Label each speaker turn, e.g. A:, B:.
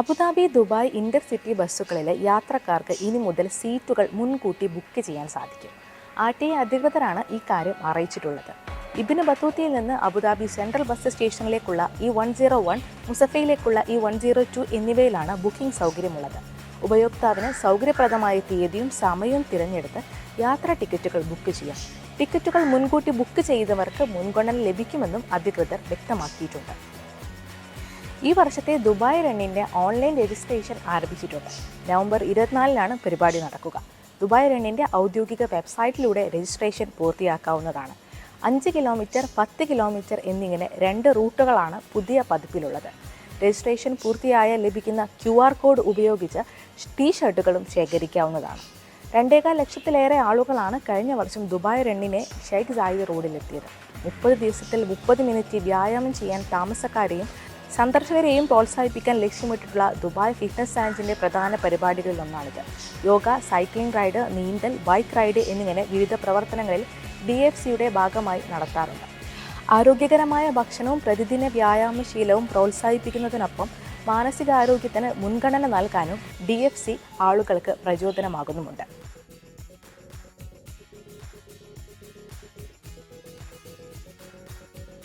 A: Abu Dhabi Dubai intercity ബസ്സുകളിലെ യാത്രക്കാർക്ക് ഇനി മുതൽ സീറ്റുകൾ മുൻകൂട്ടി ബുക്ക് ചെയ്യാൻ സാധിക്കും. RTA അധികൃതരാണ് ഈ കാര്യം അറിയിച്ചിട്ടുള്ളത്. ഇബ്നു ബത്തൂത്തയിൽ നിന്ന് അബുദാബി സെൻട്രൽ ബസ് സ്റ്റേഷനിലേക്കുള്ള E101, മുസഫയിലേക്കുള്ള E102 എന്നിവയിലാണ് ബുക്കിംഗ് സൗകര്യമുള്ളത്. ഉപയോക്താവിന് സൗകര്യപ്രദമായ തീയതിയും സമയവും തിരഞ്ഞെടുത്ത് യാത്രാ ടിക്കറ്റുകൾ ബുക്ക് ചെയ്യാം. ടിക്കറ്റുകൾ മുൻകൂട്ടി ബുക്ക് ചെയ്തവർക്ക് മുൻഗണന ലഭിക്കുമെന്നും അധികൃതർ വ്യക്തമാക്കിയിട്ടുണ്ട്. ഈ വർഷത്തെ ദുബായ് റണ്ണിൻ്റെ ഓൺലൈൻ രജിസ്ട്രേഷൻ ആരംഭിച്ചിട്ടുണ്ട്. നവംബർ 24-നാണ് പരിപാടി നടക്കുക. ദുബായ് റണ്ണിൻ്റെ ഔദ്യോഗിക വെബ്സൈറ്റിലൂടെ രജിസ്ട്രേഷൻ പൂർത്തിയാക്കാവുന്നതാണ്. 5 കിലോമീറ്റർ, 10 കിലോമീറ്റർ എന്നിങ്ങനെ 2 റൂട്ടുകളാണ് പുതിയ പതിപ്പിലുള്ളത്. രജിസ്ട്രേഷൻ പൂർത്തിയായാൽ ലഭിക്കുന്ന QR കോഡ് ഉപയോഗിച്ച് ടീഷർട്ടുകളും ശേഖരിക്കാവുന്നതാണ്. 2.25 ലക്ഷത്തിലേറെ ആളുകളാണ് കഴിഞ്ഞ വർഷം ദുബായ് റണ്ണിനെ ഷെയ്ഖ് സായിദ് റോഡിലെത്തിയത്. 30 ദിവസത്തിൽ 30 മിനിറ്റ് വ്യായാമം ചെയ്യാൻ താമസക്കാരെയും സന്ദർശകരെയും പ്രോത്സാഹിപ്പിക്കാൻ ലക്ഷ്യമിട്ടിട്ടുള്ള ദുബായ് ഫിറ്റ്നസ് സയൻസിൻ്റെ പ്രധാന പരിപാടികളിലൊന്നാണിത്. യോഗ, സൈക്ലിംഗ് റൈഡ്, നീന്തൽ, ബൈക്ക് റൈഡ് എന്നിങ്ങനെ വിവിധ പ്രവർത്തനങ്ങളിൽ DFCയുടെ ഭാഗമായി നടത്താറുണ്ട്. ആരോഗ്യകരമായ ഭക്ഷണവും പ്രതിദിന വ്യായാമശീലവും പ്രോത്സാഹിപ്പിക്കുന്നതിനൊപ്പം മാനസികാരോഗ്യത്തിന് മുൻഗണന നൽകാനും DFC ആളുകൾക്ക് പ്രചോദനമാകുന്നുമുണ്ട്.